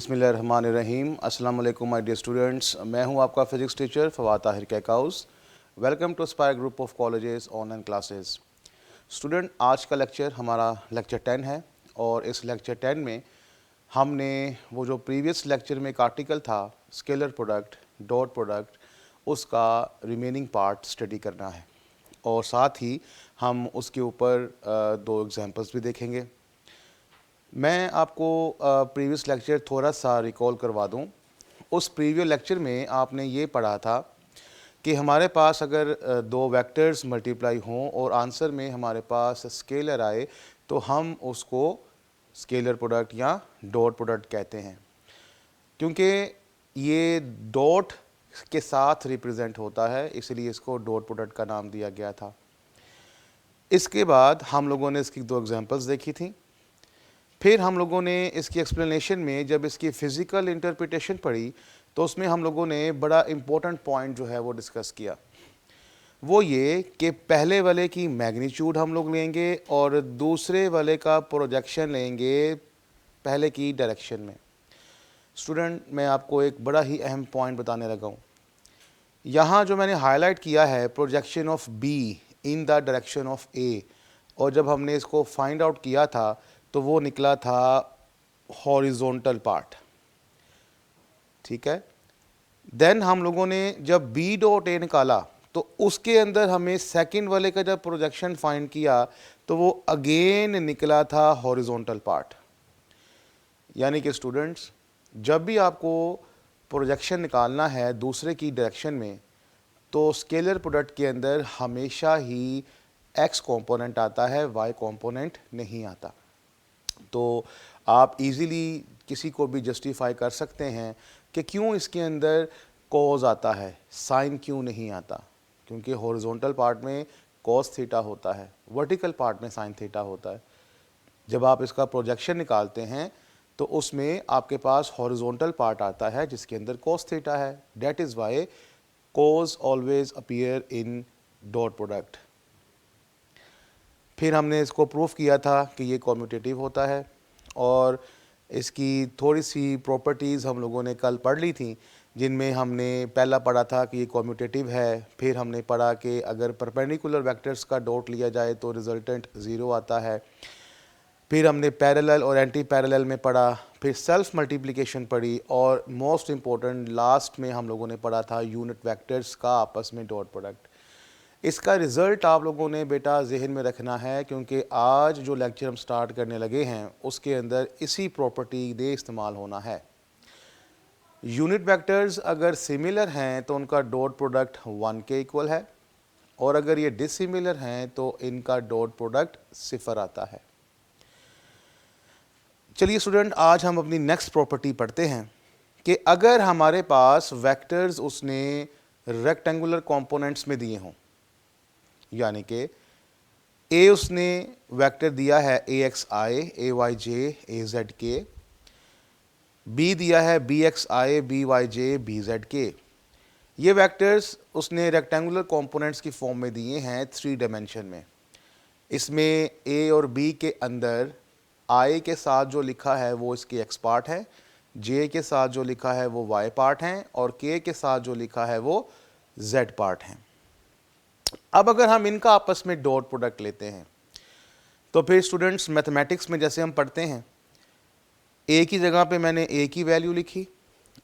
बिस्मिल्लाहिर्रहमानिर्रहीम। अस्सलाम वालेकुम माय डियर स्टूडेंट्स, मैं हूं आपका physics teacher Fawad Tahir Kaikaus. Welcome to Spire group of colleges online classes. Student, आज का लेक्चर हमारा लेक्चर 10 है और इस लेक्चर 10 में हमने वो जो प्रीवियस लेक्चर में एक आर्टिकल था स्केलर प्रोडक्ट, डॉट प्रोडक्ट, उसका रिमेनिंग पार्ट स्टडी करना है और साथ ही हम उसके ऊपर दो एग्जांपल्स भी देखेंगे। मैं आपको प्रीवियस लेक्चर थोड़ा सा रिकॉल करवा दूं। उस प्रीवियस लेक्चर में आपने ये पढ़ा था कि हमारे पास अगर दो वेक्टर्स मल्टीप्लाई हों और आंसर में हमारे पास स्केलर आए तो हम उसको स्केलर प्रोडक्ट या डॉट प्रोडक्ट कहते हैं, क्योंकि ये डॉट के साथ रिप्रेजेंट होता है, इसलिए इसको डॉट प्रोडक्ट का नाम दिया गया था। इसके बाद हम लोगों ने इसकी दो एग्जांपल्स देखी थी। फिर हम लोगों ने इसकी एक्सप्लेनेशन में जब इसकी फ़िज़िकल इंटरप्रिटेशन पढ़ी तो उसमें हम लोगों ने बड़ा इम्पोर्टेंट पॉइंट जो है वो डिस्कस किया। वो ये कि पहले वाले की मैग्नीट्यूड हम लोग लेंगे और दूसरे वाले का प्रोजेक्शन लेंगे पहले की डायरेक्शन में। स्टूडेंट, मैं आपको एक बड़ा ही अहम पॉइंट बताने लगा हूँ। यहाँ जो मैंने हाईलाइट किया है projection of B in the direction of A, और जब हमने इसको फाइंड आउट किया था तो वो निकला था हॉरिजॉन्टल पार्ट। ठीक है। देन हम लोगों ने जब बी डॉट ए निकाला तो उसके अंदर हमें सेकंड वाले का जब प्रोजेक्शन फाइंड किया तो वो अगेन निकला था हॉरिजॉन्टल पार्ट। यानी कि स्टूडेंट्स, जब भी आपको प्रोजेक्शन निकालना है दूसरे की डायरेक्शन में तो स्केलर प्रोडक्ट के अंदर हमेशा ही एक्स कंपोनेंट आता है, वाई कंपोनेंट नहीं आता। तो आप इजीली किसी को भी जस्टिफाई कर सकते हैं कि क्यों इसके अंदर कॉज आता है, साइन क्यों नहीं आता। क्योंकि हॉरिजॉन्टल पार्ट में कॉस थीटा होता है, वर्टिकल पार्ट में साइन थीटा होता है। जब आप इसका प्रोजेक्शन निकालते हैं तो उसमें आपके पास हॉरिजॉन्टल पार्ट आता है जिसके अंदर कॉस थीटा है। That is why cause always appear in dot product. फिर हमने इसको प्रूफ किया था कि ये कॉम्यूटेटिव होता है और इसकी थोड़ी सी प्रॉपर्टीज़ हम लोगों ने कल पढ़ ली थी, जिनमें हमने पहला पढ़ा था कि ये कॉम्यूटेटिव है। फिर हमने पढ़ा कि अगर परपेंडिकुलर वेक्टर्स का डॉट लिया जाए तो रिजल्टेंट ज़ीरो आता है। फिर हमने पैरेलल और एंटी पैरेलल में पढ़ा, फिर सेल्फ मल्टीप्लिकेशन पढ़ी और मोस्ट इम्पोर्टेंट लास्ट में हम लोगों ने पढ़ा था यूनिट वेक्टर्स का आपस में डॉट प्रोडक्ट। इसका रिज़ल्ट आप लोगों ने बेटा जहन में रखना है, क्योंकि आज जो लेक्चर हम स्टार्ट करने लगे हैं उसके अंदर इसी प्रॉपर्टी दे इस्तेमाल होना है। यूनिट वेक्टर्स अगर सिमिलर हैं तो उनका डॉट प्रोडक्ट 1 के इक्वल है, और अगर ये डिसिमिलर हैं तो इनका डॉट प्रोडक्ट 0 आता है। चलिए स्टूडेंट, आज हम अपनी नेक्स्ट प्रॉपर्टी पढ़ते हैं कि अगर हमारे पास वेक्टर्स उसने रेक्टेंगुलर कंपोनेंट्स में दिए हों, यानी कि ए उसने वेक्टर दिया है ए एक्स आई, ए वाई जे, ए जेड के, बी दिया है बी एक्स आई, बी वाई जे, बी जेड के। ये वेक्टर्स उसने रेक्टेंगुलर कंपोनेंट्स की फॉर्म में दिए हैं 3 डायमेंशन में। इसमें ए और बी के अंदर आई के साथ जो लिखा है वो इसकी एक्स पार्ट है, जे के साथ जो लिखा है वो वाई पार्ट है और के साथ जो लिखा है वो जेड पार्ट है। अब अगर हम इनका आपस में डॉट प्रोडक्ट लेते हैं तो फिर स्टूडेंट्स मैथमेटिक्स में जैसे हम पढ़ते हैं, ए की जगह पे मैंने ए की वैल्यू लिखी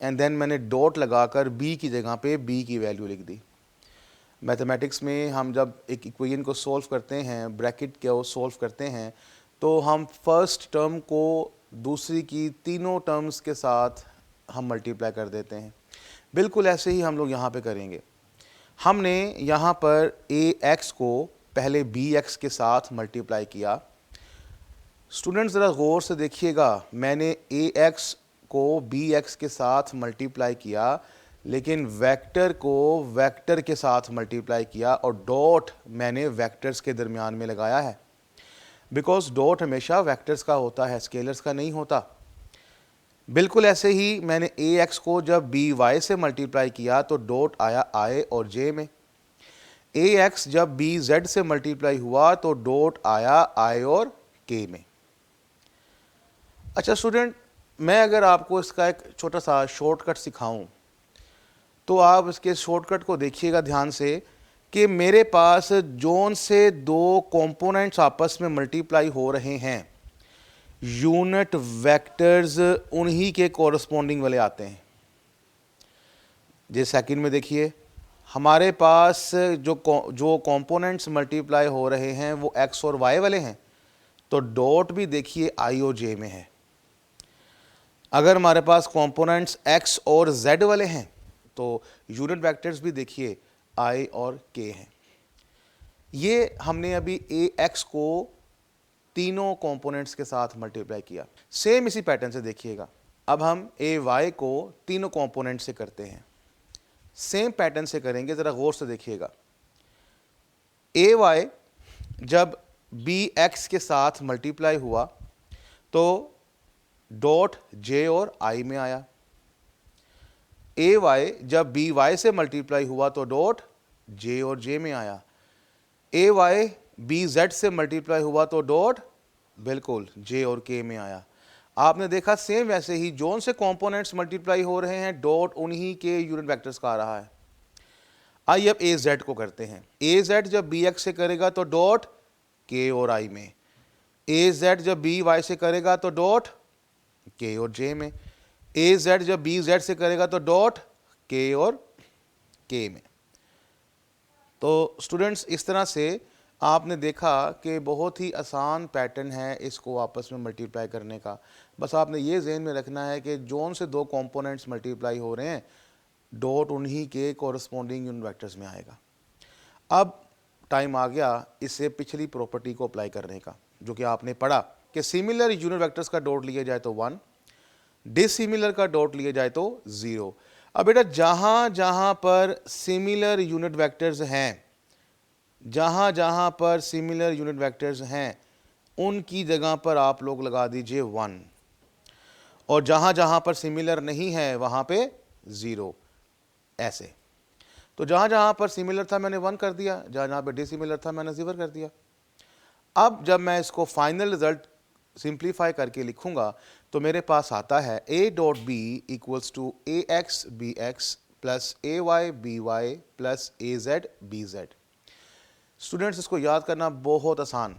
एंड देन मैंने डॉट लगाकर बी की जगह पे बी की वैल्यू लिख दी। मैथमेटिक्स में हम जब एक इक्वेशन को सॉल्व करते हैं, ब्रैकेट को सॉल्व करते हैं, तो हम फर्स्ट टर्म को दूसरी की तीनों टर्म्स के साथ हम मल्टीप्लाई कर देते हैं। बिल्कुल ऐसे ही हम लोग यहाँ पे करेंगे। हमने यहाँ पर ए एक्स को पहले बी एक्स के साथ मल्टीप्लाई किया। स्टूडेंट्स ज़रा गौर से देखिएगा, मैंने ए एक्स को बी एक्स के साथ मल्टीप्लाई किया, लेकिन वेक्टर को वेक्टर के साथ मल्टीप्लाई किया और डॉट मैंने वेक्टर्स के दरमियान में लगाया है, बिकॉज डॉट हमेशा वेक्टर्स का होता है, स्केलर्स का नहीं होता। बिल्कुल ऐसे ही मैंने ए एक्स को जब बी वाई से मल्टीप्लाई किया तो डॉट आया आई और जे में। ए एक्स जब बी जेड से मल्टीप्लाई हुआ तो डॉट आया आई और के में। अच्छा स्टूडेंट, मैं अगर आपको इसका एक छोटा सा शॉर्टकट सिखाऊं तो आप इसके शॉर्टकट को देखिएगा ध्यान से कि मेरे पास जोन से दो कंपोनेंट्स आपस में मल्टीप्लाई हो रहे हैं, यूनिट वेक्टर्स उन्हीं के कॉरस्पॉन्डिंग वाले आते हैं। जैसे सेकंड में देखिए, हमारे पास जो कंपोनेंट्स मल्टीप्लाई हो रहे हैं वो एक्स और वाई वाले हैं, तो डॉट भी देखिए आई और जे में है। अगर हमारे पास कंपोनेंट्स एक्स और जेड वाले हैं तो यूनिट वेक्टर्स भी देखिए आई और के हैं। ये हमने अभी ए एक्स को तीनों कंपोनेंट्स के साथ मल्टीप्लाई किया। सेम इसी पैटर्न से देखिएगा, अब हम ए वाई को तीनों कंपोनेंट से करते हैं। सेम पैटर्न से करेंगे, ज़रा गौर से देखिएगा। ए वाई जब बी एक्स के साथ मल्टीप्लाई हुआ तो डॉट जे और आई में आया। ए वाई जब बी वाई से मल्टीप्लाई हुआ तो डॉट जे और जे में आया। ए वाई बी जेड से मल्टीप्लाई हुआ तो डॉट बिल्कुल जे और के में आया। आपने देखा सेम वैसे ही जोन से कंपोनेंट्स मल्टीप्लाई हो रहे हैं, डॉट उन्हीं के यूनिट वेक्टर्स का आ रहा है। आइए अब ए जेड को करते हैं। ए जेड जब बी एक्स से करेगा तो डॉट के और आई में। ए जेड जब बी वाई से करेगा तो डॉट के और जे में। ए जेड जब बी जेड से करेगा तो डॉट के और के में। तो स्टूडेंट्स, इस तरह से आपने देखा कि बहुत ही आसान पैटर्न है इसको आपस में मल्टीप्लाई करने का। बस आपने ये ज़हन में रखना है कि जोन से दो कंपोनेंट्स मल्टीप्लाई हो रहे हैं, डॉट उन्हीं के कॉरस्पॉन्डिंग यूनिट वेक्टर्स में आएगा। अब टाइम आ गया इससे पिछली प्रॉपर्टी को अप्लाई करने का, जो कि आपने पढ़ा कि सिमिलर यूनिट वेक्टर्स का डॉट लिया जाए तो 1, डिसिमिलर का डॉट लिया जाए तो 0। अब बेटा जहाँ जहाँ पर सिमिलर यूनिट वेक्टर्स हैं, जहाँ जहाँ पर सिमिलर यूनिट वेक्टर्स हैं उनकी जगह पर आप लोग लगा दीजिए 1, और जहाँ जहाँ पर सिमिलर नहीं है वहाँ पे 0। ऐसे तो जहाँ जहाँ पर सिमिलर था मैंने 1 कर दिया, जहाँ जहाँ पर डिसिमिलर था मैंने 0 कर दिया। अब जब मैं इसको फाइनल रिजल्ट सिंप्लीफाई करके लिखूंगा तो मेरे पास आता है a dot B equals to A X B X plus A Y B Y plus A Z B Z. Students, इसको याद करना बहुत आसान,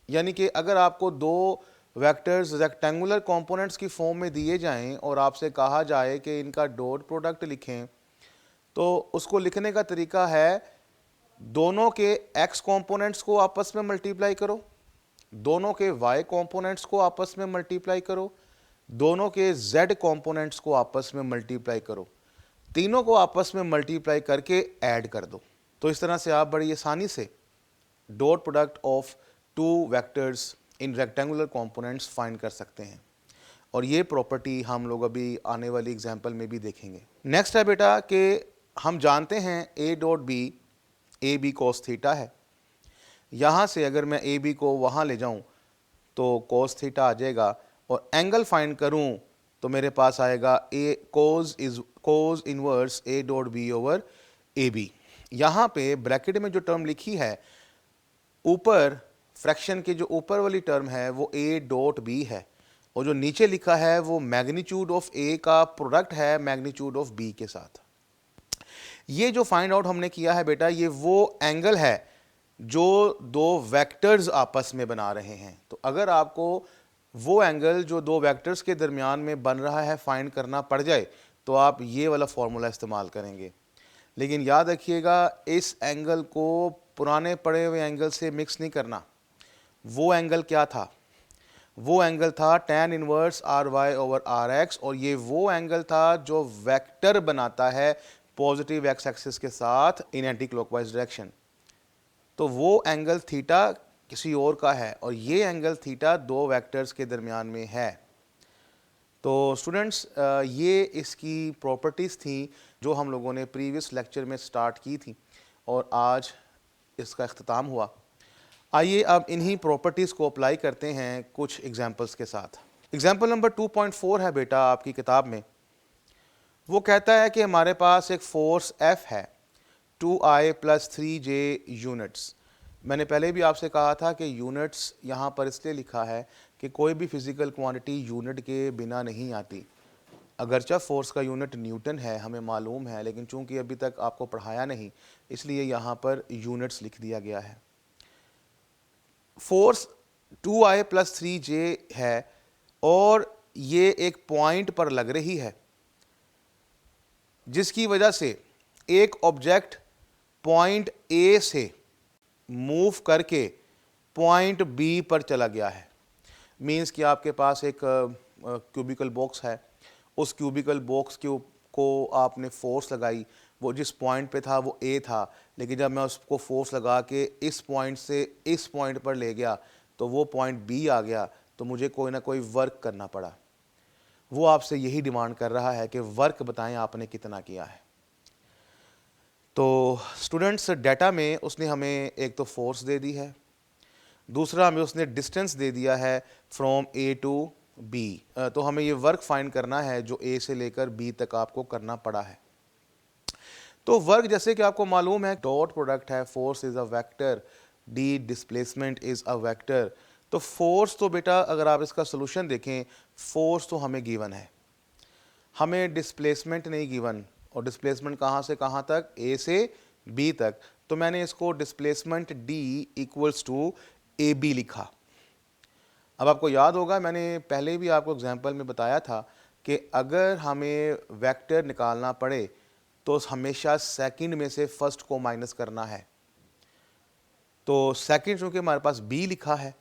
यानी कि अगर आपको दो वेक्टर्स रेक्टेंगुलर कंपोनेंट्स की फॉर्म में दिए जाएं और आपसे कहा जाए कि इनका डॉट प्रोडक्ट लिखें, तो उसको लिखने का तरीका है दोनों के x कंपोनेंट्स को आपस में मल्टीप्लाई करो, दोनों के y कंपोनेंट्स को आपस में मल्टीप्लाई करो, दोनों के z कंपोनेंट्स को आपस में मल्टीप्लाई करो, तीनों को आपस में मल्टीप्लाई करके ऐड कर दो। तो इस तरह से आप बड़ी आसानी से dot product of two vectors in rectangular components find कर सकते हैं, और ये प्रॉपर्टी हम लोग अभी आने वाली एग्जांपल में भी देखेंगे। नेक्स्ट है बेटा कि हम जानते हैं A dot B A B cos theta है। यहाँ से अगर मैं ए बी को वहाँ ले जाऊँ तो कॉस थीटा आ जाएगा, और एंगल फाइंड करूँ तो मेरे पास आएगा A cos inverse A dot B over A B. यहाँ पे ब्रैकेट में जो टर्म लिखी है ऊपर, फ्रैक्शन के जो ऊपर वाली टर्म है वो ए डॉट बी है, और जो नीचे लिखा है वो मैग्नीट्यूड ऑफ ए का प्रोडक्ट है मैग्नीट्यूड ऑफ बी के साथ। ये जो फाइंड आउट हमने किया है बेटा, ये वो एंगल है जो दो वेक्टर्स आपस में बना रहे हैं। तो अगर आपको वो एंगल जो दो वेक्टर्स के दरमियान में बन रहा है फाइंड करना पड़ जाए तो आप ये वाला फॉर्मूला इस्तेमाल करेंगे। लेकिन याद रखिएगा, इस एंगल को पुराने पड़े हुए एंगल से मिक्स नहीं करना। वो एंगल क्या था? वो एंगल था tan inverse R Y over R X, और ये वो एंगल था जो वेक्टर बनाता है पॉजिटिव एक्स एक्सिस के साथ इन एंटी क्लॉकवाइज डायरेक्शन। तो वो एंगल थीटा किसी और का है, और ये एंगल थीटा दो वेक्टर्स के दरमियान में है। तो स्टूडेंट्स, ये इसकी प्रॉपर्टीज़ थी जो हम लोगों ने प्रीवियस लेक्चर में स्टार्ट की थी, और आज इसका इख्तिताम हुआ। आइए अब इन्हीं प्रॉपर्टीज़ को अप्लाई करते हैं कुछ एग्जांपल्स के साथ। एग्जांपल नंबर 2.4 है बेटा आपकी किताब में। वो कहता है कि हमारे पास एक फोर्स F है 2I + 3J यूनिट्स। मैंने पहले भी आपसे कहा था कि यूनिट्स यहाँ पर इसलिए लिखा है कि कोई भी फिज़िकल क्वांटिटी यूनिट के बिना नहीं आती। अगरचा फोर्स का यूनिट न्यूटन है, हमें मालूम है, लेकिन चूंकि अभी तक आपको पढ़ाया नहीं, इसलिए यहाँ पर यूनिट्स लिख दिया गया है। फोर्स 2I + 3J है और ये एक पॉइंट पर लग रही है, जिसकी वजह से एक ऑब्जेक्ट पॉइंट ए से मूव करके पॉइंट बी पर चला गया है। मीन्स कि आपके पास एक क्यूबिकल बॉक्स है, उस क्यूबिकल बॉक्स को आपने फोर्स लगाई, वो जिस पॉइंट पे था वो ए था, लेकिन जब मैं उसको फोर्स लगा के इस पॉइंट से इस पॉइंट पर ले गया तो वो पॉइंट बी आ गया, तो मुझे कोई ना कोई वर्क करना पड़ा। वो आपसे यही डिमांड कर रहा है कि वर्क बताएं आपने कितना किया है। तो स्टूडेंट्स, डाटा में उसने हमें एक तो फोर्स दे दी है, दूसरा हमें उसने डिस्टेंस दे दिया है फ्रॉम ए टू बी। तो हमें ये वर्क फाइंड करना है जो ए से लेकर बी तक आपको करना पड़ा है। तो वर्क जैसे कि आपको मालूम है, डॉट प्रोडक्ट है, force is a vector, D displacement is a vector. तो फोर्स तो बेटा अगर आप इसका सोल्यूशन देखें, फोर्स तो हमें गिवन है, हमें डिस्प्लेसमेंट नहीं गिवन। और डिस्प्लेसमेंट कहाँ से कहाँ तक? ए से बी तक। तो मैंने इसको displacement D equals to A B लिखा। अब आपको याद होगा, मैंने पहले भी आपको एग्जांपल में बताया था कि अगर हमें वेक्टर निकालना पड़े तो हमेशा सेकंड में से फर्स्ट को माइनस करना है। तो सेकंड चूँकि हमारे पास बी लिखा है,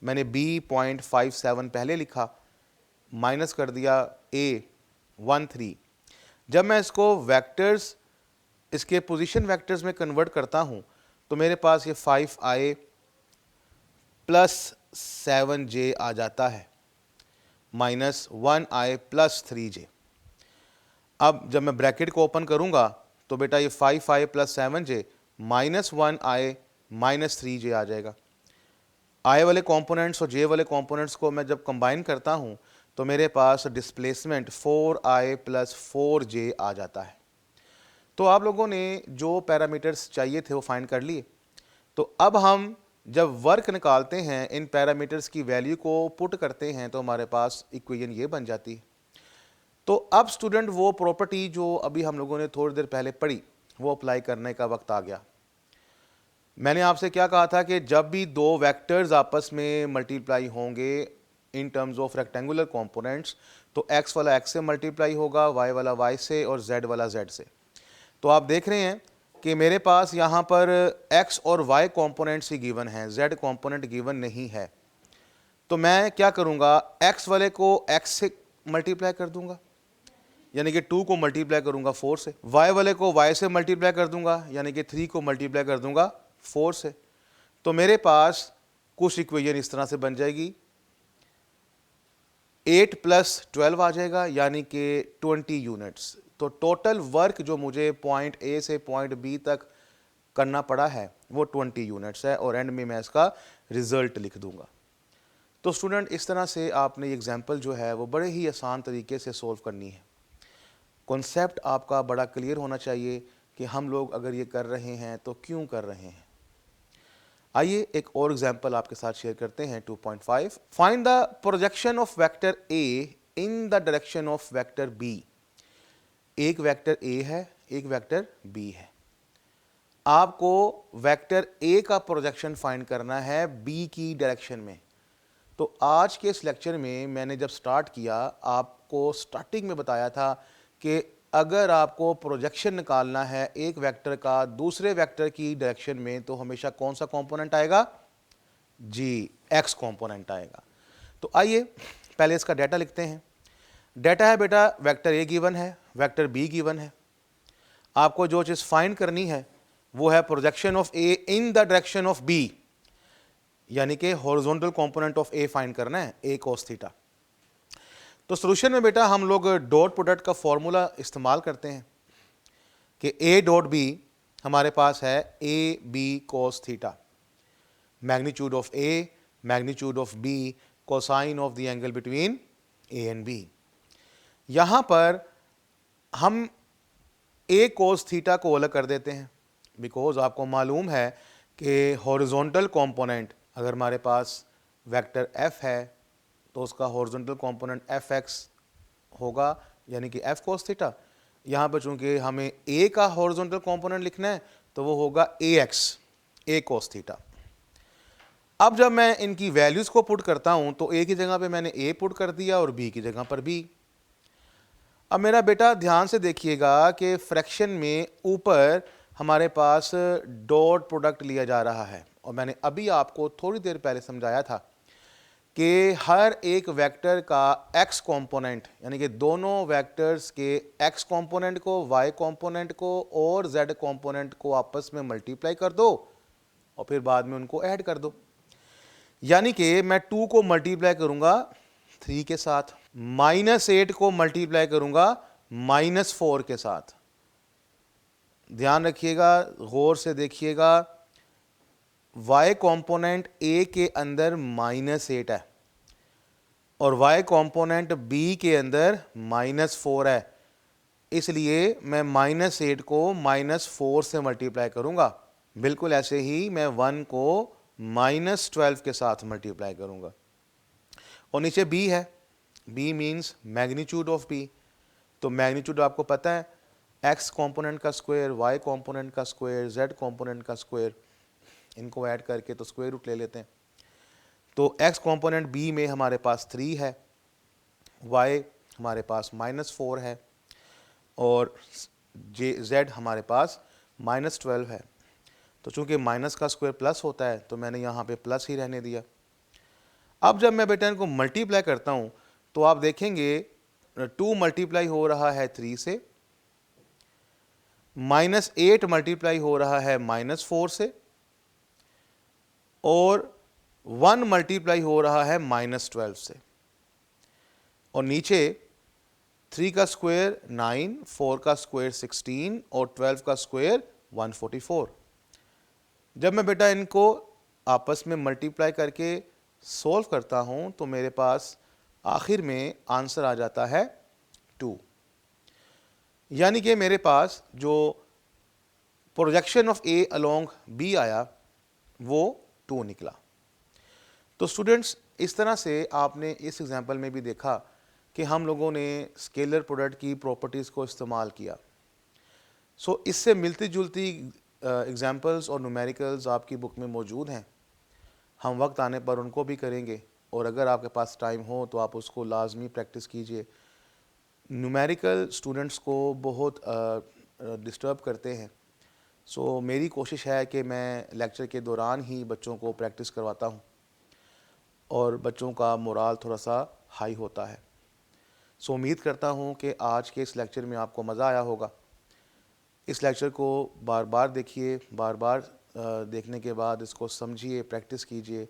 मैंने बी 0.57 पहले लिखा, माइनस कर दिया ए 13। जब मैं इसको वेक्टर्स, इसके पोजीशन वेक्टर्स में कन्वर्ट करता हूँ तो मेरे पास ये 5I + 7J आ जाता है, माइनस 1I + 3J। अब जब मैं ब्रैकेट को ओपन करूंगा तो बेटा ये 5I + 7J minus 1I - 3J आ जाएगा। I वाले कंपोनेंट्स और J वाले कंपोनेंट्स को मैं जब कंबाइन करता हूं तो मेरे पास डिस्प्लेसमेंट 4I + 4J आ जाता है। तो आप लोगों ने जो पैरामीटर्स चाहिए थे वो फाइंड कर लिए। तो अब हम जब वर्क निकालते हैं, इन पैरामीटर्स की वैल्यू को पुट करते हैं, तो हमारे पास इक्वेशन ये बन जाती है। तो अब स्टूडेंट वो प्रॉपर्टी जो अभी हम लोगों ने थोड़ी देर पहले पढ़ी, वो अप्लाई करने का वक्त आ गया। मैंने आपसे क्या कहा था कि जब भी दो वेक्टर्स आपस में मल्टीप्लाई होंगे in terms of rectangular components, तो x वाला x से मल्टीप्लाई होगा, y वाला y से और z वाला z से। तो आप देख रहे हैं कि मेरे पास यहाँ पर x और y कंपोनेंट्स ही गिवन हैं, z कंपोनेंट गिवन नहीं है। तो मैं क्या करूँगा, x वाले को x से मल्टीप्लाई कर दूंगा, यानी कि 2 को मल्टीप्लाई करूंगा 4 से, y वाले को y से मल्टीप्लाई कर दूंगा, यानी कि 3 को मल्टीप्लाई कर दूंगा 4 से। तो मेरे पास कुछ इक्वेशन इस तरह से बन जाएगी, 8 + 12 आ जाएगा, यानी कि 20 यूनिट्स। तो टोटल वर्क जो मुझे पॉइंट ए से पॉइंट बी तक करना पड़ा है वो 20 यूनिट्स है, और एंड में मैं इसका रिजल्ट लिख दूंगा। तो स्टूडेंट, इस तरह से आपने ये एग्जाम्पल जो है वो बड़े ही आसान तरीके से सोल्व करनी है। कॉन्सेप्ट आपका बड़ा क्लियर होना चाहिए कि हम लोग अगर ये कर रहे हैं तो क्यों कर रहे हैं। आइए एक और एग्जांपल आपके साथ शेयर करते हैं। 2.5, find the projection of vector A in the direction of vector B. एक वेक्टर ए है, एक वेक्टर बी है। आपको वेक्टर ए का प्रोजेक्शन फाइंड करना है बी की डायरेक्शन में। तो आज के इस लेक्चर में मैंने जब स्टार्ट किया, आपको स्टार्टिंग में बताया था कि अगर आपको प्रोजेक्शन निकालना है एक वेक्टर का दूसरे वेक्टर की डायरेक्शन में, तो हमेशा कौन सा कंपोनेंट आएगा? जी, एक्स कंपोनेंट आएगा। तो आइए पहले इसका डाटा लिखते हैं। डाटा है बेटा, वेक्टर ए गिवन है, वेक्टर बी गिवन है। आपको जो चीज़ फाइंड करनी है वो है projection of A in the direction of B, यानी कि horizontal component of A find करना है, ए cos थीटा। तो सॉल्यूशन में बेटा हम लोग डॉट प्रोडक्ट का फॉर्मूला इस्तेमाल करते हैं कि ए डॉट बी हमारे पास है A B cos theta, magnitude of A, magnitude of B, cosine of the angle between A and B. यहाँ पर हम ए cos थीटा को अलग कर देते हैं, बिकॉज आपको मालूम है कि हॉरिजॉन्टल कंपोनेंट, अगर हमारे पास वेक्टर एफ है तो उसका हॉरिजॉन्टल कंपोनेंट एफ एक्स होगा, यानी कि एफ कोस थीटा। यहाँ पर चूंकि हमें ए का हॉरिजॉन्टल कंपोनेंट लिखना है तो वो होगा ए एक्स, ए कोस थीटा। अब जब मैं इनकी वैल्यूज को पुट करता हूं तो ए की जगह पे मैंने ए पुट कर दिया और बी की जगह पर बी। अब मेरा बेटा ध्यान से देखिएगा कि फ्रैक्शन में ऊपर हमारे पास डॉट प्रोडक्ट लिया जा रहा है, और मैंने अभी आपको थोड़ी देर पहले समझाया था कि हर एक वेक्टर का x कंपोनेंट, यानी कि दोनों वेक्टर्स के x कंपोनेंट को, y कंपोनेंट को और z कंपोनेंट को आपस में मल्टीप्लाई कर दो और फिर बाद में उनको ऐड कर दो। यानी कि मैं 2 को मल्टीप्लाई करूंगा 3 के साथ, -8 को मल्टीप्लाई करूंगा -4 के साथ। ध्यान रखिएगा, गौर से देखिएगा, y कंपोनेंट a के अंदर -8 है और y कंपोनेंट b के अंदर -4 है, इसलिए मैं -8 को -4 से मल्टीप्लाई करूंगा। बिल्कुल ऐसे ही मैं 1 को -12 के साथ मल्टीप्लाई करूंगा। और नीचे b है, b means magnitude of b। तो मैग्नीट्यूड आपको पता है, x कंपोनेंट का स्क्वायर, y कंपोनेंट का स्क्वायर, z कंपोनेंट का स्क्वायर, इनको ऐड करके तो स्क्वायर रूट ले लेते हैं। तो x कंपोनेंट b में हमारे पास 3 है, y हमारे पास -4 है और z हमारे पास -12 है। तो चूंकि माइनस का स्क्वायर प्लस होता है तो मैंने यहाँ पे प्लस ही रहने दिया। अब जब मैं बेटा इनको मल्टीप्लाई करता हूँ तो आप देखेंगे 2 मल्टीप्लाई हो रहा है 3 से, -8 मल्टीप्लाई हो रहा है -4 से, और 1 मल्टीप्लाई हो रहा है -12 से। और नीचे 3 का स्क्वायर 9, 4 का स्क्वायर 16 और 12 का स्क्वायर 144। जब मैं बेटा इनको आपस में मल्टीप्लाई करके सॉल्व करता हूं तो मेरे पास आखिर में आंसर आ जाता है 2। यानी कि मेरे पास जो projection of A along B आया वो 2 निकला। तो स्टूडेंट्स, इस तरह से आपने इस एग्जांपल में भी देखा कि हम लोगों ने स्केलर प्रोडक्ट की प्रॉपर्टीज़ को इस्तेमाल किया। सो इससे मिलती जुलती एग्जांपल्स और न्यूमेरिकल्स आपकी बुक में मौजूद हैं, हम वक्त आने पर उनको भी करेंगे, और अगर आपके पास टाइम हो तो आप उसको लाजमी प्रैक्टिस कीजिए। न्यूमेरिकल स्टूडेंट्स को बहुत डिस्टर्ब करते हैं, सो मेरी कोशिश है कि मैं लेक्चर के दौरान ही बच्चों को प्रैक्टिस करवाता हूँ और बच्चों का मोराल थोड़ा सा हाई होता है। सो उम्मीद करता हूँ कि आज के इस लेक्चर में आपको मज़ा आया होगा। इस लेक्चर को बार बार देखिए, बार बार देखने के बाद इसको समझिए, प्रैक्टिस कीजिए।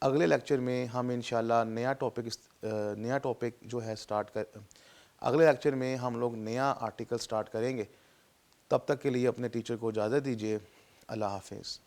अगले लेक्चर में हम इंशाल्लाह नया टॉपिक जो है अगले लेक्चर में हम लोग नया आर्टिकल स्टार्ट करेंगे। तब तक के लिए अपने टीचर को इजाज़त दीजिए। अल्लाह हाफिज़।